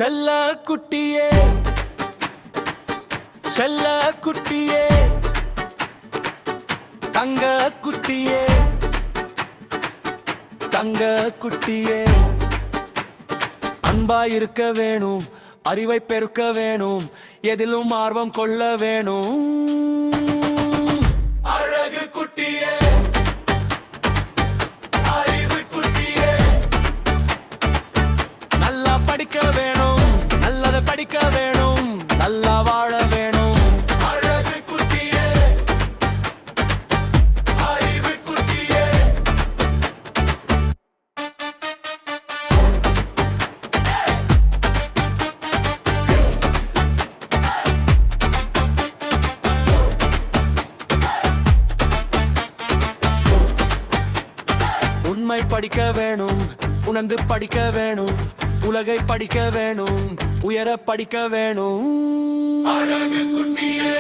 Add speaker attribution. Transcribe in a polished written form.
Speaker 1: செல்ல குட்டியே செல்ல குட்டியே தங்க குட்டியே தங்க குட்டியே அன்பாயிருக்க வேணும், அறிவை பெருக்க வேணும், எதிலும் ஆர்வம் கொள்ள வேணும். அழகு குட்டியே அறிவு குட்டியே நல்லா படிக்க வேணும், நல்லதை படிக்க வேணும், நல்லா வாழ வேணும். அழகு குட்டியே அறிவு குட்டியே உண்மை படிக்க வேணும், உணர்ந்து படிக்க வேணும், உலகை படிக்க வேணும், உயர படிக்க வேணும். அழகு குட்டியே